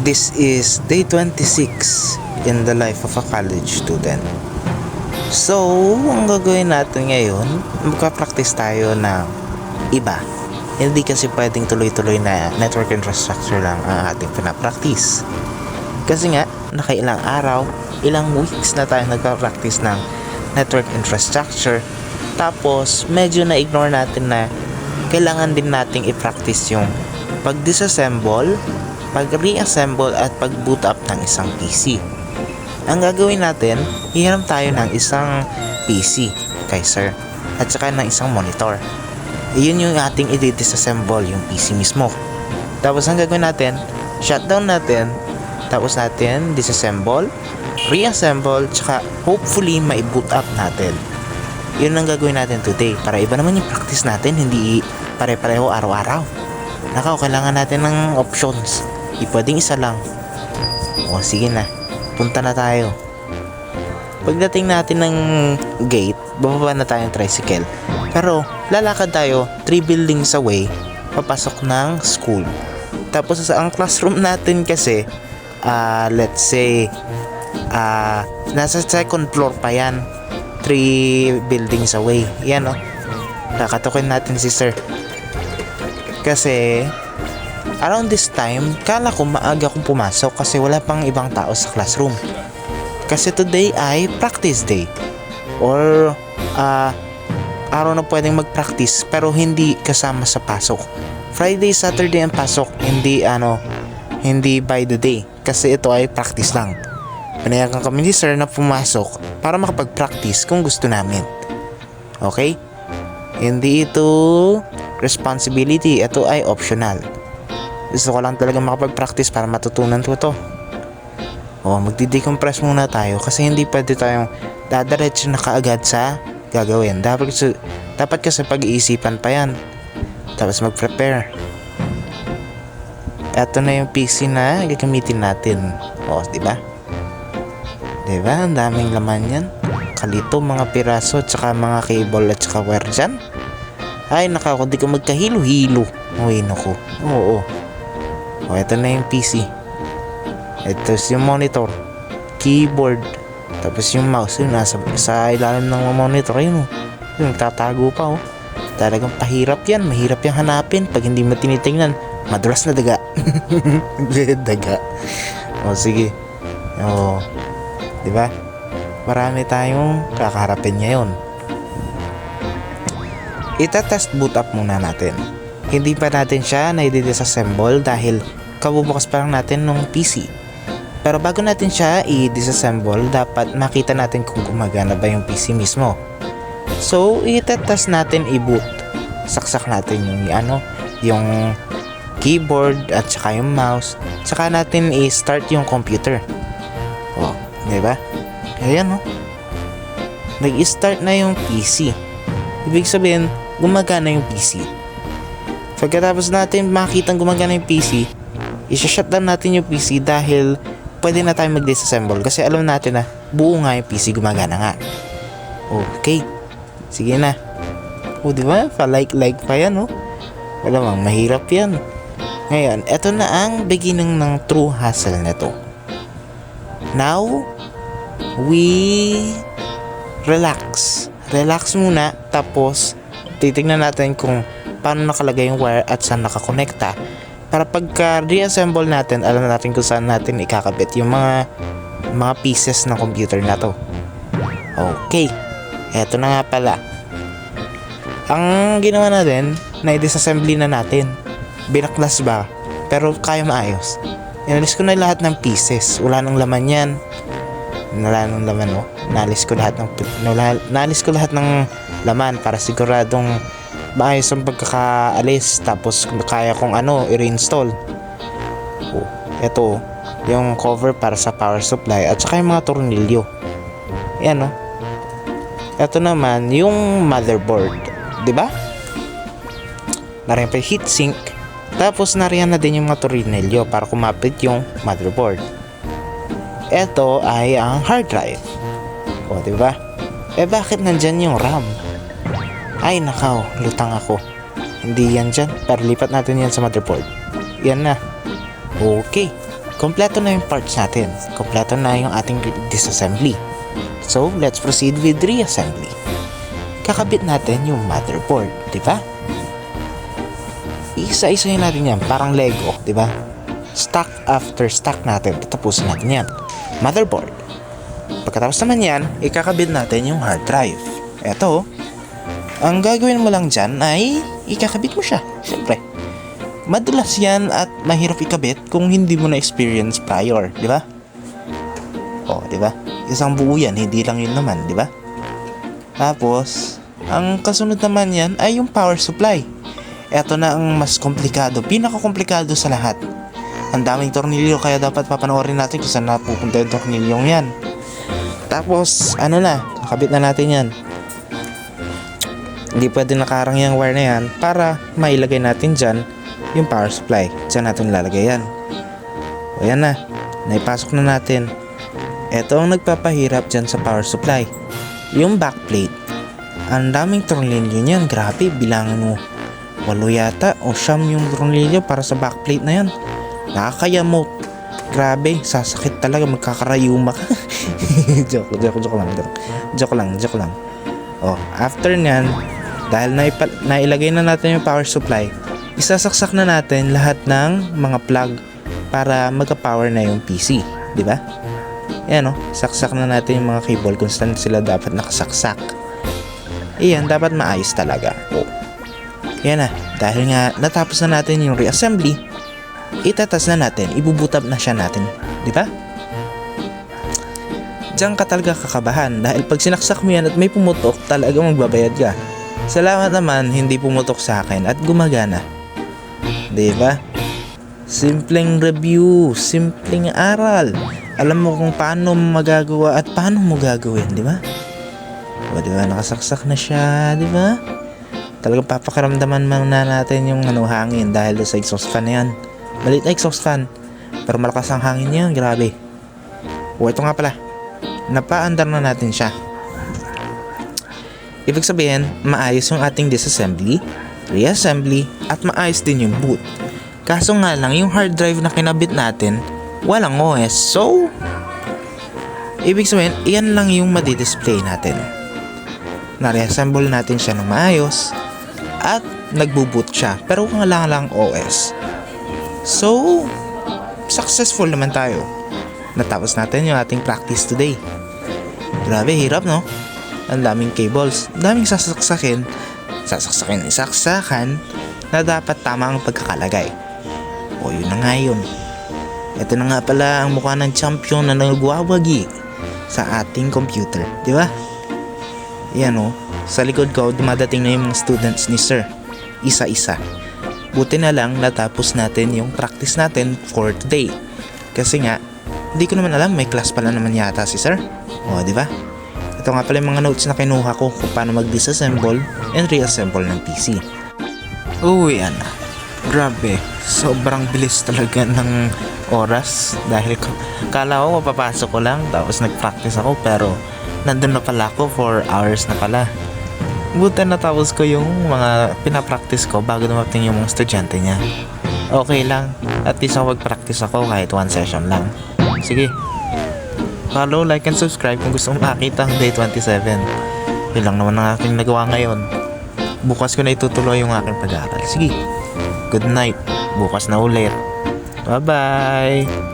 This is day 26 in the life of a college student. So, ang gagawin natin ngayon, magpa-practice tayo ng iba. Hindi kasi pwedeng tuloy-tuloy na network infrastructure lang ang ating pinapractice. Kasi nga, nakailang araw, ilang weeks na tayo nagpa-practice ng network infrastructure. Tapos, medyo na-ignore natin na kailangan din nating i-practice yung pag-disassemble, pag-reassemble at pag-boot up ng isang PC. Ang gagawin natin, hihiram tayo ng isang PC kay sir at saka ng isang monitor. Iyon yung ating i-disassemble yung PC mismo. Tapos ang gagawin natin, shutdown natin, tapos natin disassemble, reassemble, tsaka hopefully mai-boot up natin. Yun ang gagawin natin today para iba naman yung practice natin, hindi pare-pareho araw-araw. Nakaw, kailangan natin ng options. Di pwedeng isa lang. O sige na, punta na tayo. Pagdating natin ng gate, bababa na tayong tricycle. Pero lalakad tayo 3 buildings away papasok ng school. Tapos ang classroom natin kasi let's say nasa second floor pa yan, 3 buildings away. Yan o, kakatukin natin si sir. Kasi around this time, kala ko maaga akong pumasok kasi wala pang ibang tao sa classroom. Kasi today ay practice day. Or araw na pwedeng mag-practice pero hindi kasama sa pasok. Friday, Saturday ang pasok, hindi by the day. Kasi ito ay practice lang. Panayagan kami ni sir na pumasok para makapag-practice kung gusto namin. Okay? Hindi ito responsibility, ito ay optional. Gusto ko lang talaga makapag-practice para matutunan ko to. Magdi-decompress muna tayo kasi hindi pwede tayong dadiretso na kaagad sa gagawin. Dapat kasi pag-iisipan pa yan. Tapos mag-prepare. Ito na yung PC na gagamitin natin. Diba? Diba? Ang daming laman yan. Kalito, mga piraso, tsaka mga cable at tsaka wire dyan. Ay, kung di ko magkahilo-hilo. Naku. Ito na yung PC. Ito yung monitor, keyboard, tapos yung mouse yun nasa sa ilalim ng monitor yun. Yung tatago pa. Talagang pahirap yan, mahirap yung hanapin pag hindi mo tinitingnan. Madulas na daga. Daga. Sige. Diba? Marami tayong kakaharapin ngayon. Ita-test boot up muna natin. Hindi pa natin siya na-disassemble dahil kabubukas pa lang natin ng PC. Pero bago natin siya i-disassemble, dapat makita natin kung gumagana ba yung PC mismo. So, itetest natin i-boot. Saksak natin yung keyboard at saka yung mouse. Saka natin i-start yung computer. Diba? Ayan nag-start na yung PC. Ibig sabihin, gumagana yung PC. Pagkatapos natin makitang gumagana yung PC, i-shutdown natin yung PC dahil pwede na tayo mag-disassemble kasi alam natin na buo nga yung PC, gumagana nga. Okay. Sige na. Diba? Pa-like pa yan, Malamang mahirap yan. Ngayon, eto na ang beginning ng true hassle nito. Now, we relax. Relax muna, tapos titignan natin kung paano nakalagay yung wire at saan nakakonekta. Para pagka reassemble natin, alam natin kung saan natin ikakabit yung mga pieces ng computer na to. Okay. Eto na nga pala. Ang ginawa natin, na-disassembly na natin. Binaklas ba? Pero kaya maayos. Inalis ko na lahat ng pieces. Wala nang laman yan. Wala nang laman, Nalis ko lahat ng laman para siguradong maayos ang pagkakaalis. Tapos kaya kong i-reinstall. Ito yung cover para sa power supply at saka yung mga tornilyo. Yan ito naman yung motherboard, diba? Nariyan pa yung heatsink. Tapos nariyan na din yung mga tornilyo para kumapit yung motherboard. Ito ay ang hard drive. Diba? Bakit nandyan yung RAM? Ay lutang ako. Hindi yan dyan. Pero lipat natin yan sa motherboard. Yan na. Okay, kompleto na yung parts natin. Kompleto na yung ating disassembly. So, let's proceed with reassembly. Kakabit natin yung motherboard, di ba? Isa-isahin natin yan, parang Lego, di ba? Stack after stack natin, tatapusin natin yan. Motherboard. Pagkatapos naman yan, ikakabit natin yung hard drive. Eto, ang gagawin mo lang dyan ay ikakabit mo siya, syempre. Madulas yan at mahirap ikabit kung hindi mo na experience prior, di ba? O, di ba? Isang buo yan, hindi lang yun naman, di ba? Tapos, ang kasunod naman yan ay yung power supply. Ito na ang mas komplikado, pinakakomplikado sa lahat. Ang daming tornilyo kaya dapat papanoorin natin kung saan napupunta yung tornilyong yan. Tapos, kakabit na natin yan. Hindi pwede nakarang yung wire na yan para mailagay natin dyan yung power supply. Dyan natin ilalagay yan. O yan na, naipasok na natin. Ito ang nagpapahirap dyan sa power supply. Yung backplate. Ang daming tornilyo niyan, grabe, bilangan mo 8 yata o 9 yung tornilyo para sa backplate na yan. Nakakayamot. Grabe, sasakit talaga, magkakarayuma ka. joke lang. Oh, after nyan, dahil nailagay na natin yung power supply, isasaksak na natin lahat ng mga plug para magka-power na yung PC, di ba? Yan saksak na natin yung mga cable kung saan sila dapat nakasaksak. Iyan, dapat maayos talaga. Oh. Yan na, dahil nga natapos na natin yung reassembly, itatas na natin, ibubutab na siya natin, di ba? Diyan ka talaga kakabahan dahil pag sinaksak mo yan at may pumutok, talaga magbabayad ka. Salamat naman, hindi pumutok sa akin at gumagana. Di ba? Simpleng review, simpleng aral. Alam mo kung paano magagawa at paano mo gagawin, di ba? O, di ba? Nakasaksak na siya, di ba? Talagang papakiramdaman man na natin yung hangin dahil sa exhaust fan na yan. Maliit na exhaust fan, pero malakas ang hangin niya, grabe. O, ito nga pala. Napaandar na natin siya. Ibig sabihin, maayos yung ating disassembly, reassembly, at maayos din yung boot. Kaso nga lang, yung hard drive na kinabit natin, walang OS. So, ibig sabihin, iyan lang yung madi-display natin. Na-reassemble natin siya ng maayos at nagbo-boot siya. Pero kung lang OS. So, successful naman tayo. Natapos natin yung ating practice today. Grabe, hirap no? Ang daming cables, daming isaksakan na dapat tama ang pagkakalagay. O yun na nga yun. Ito na nga pala ang mukha ng champion na nagwawagi sa ating computer, di ba? Yan sa likod ko dumadating na yung mga students ni sir, isa-isa. Buti na lang natapos natin yung practice natin for today. Kasi nga, hindi ko naman alam, may class pala naman yata si sir. O, di ba? Ito nga pala yung mga notes na kinuha ko kung paano mag-disassemble and reassemble ng PC. Yan. Grabe, sobrang bilis talaga ng oras dahil kala ko mapapasok ko lang tapos nag-practice ako pero nandun na pala ako 4 hours na pala. Buti natapos ko yung mga pinapractice ko bago dumating yung mga estudyante niya. Okay lang, at least ako mag-practice ako kahit 1 session lang. Sige, follow, like, and subscribe kung gusto mong makita ang day 27. Yun lang naman ang aking nagawa ngayon. Bukas ko na itutuloy yung aking pag-aaral. Sige, good night. Bukas na ulit. Bye-bye!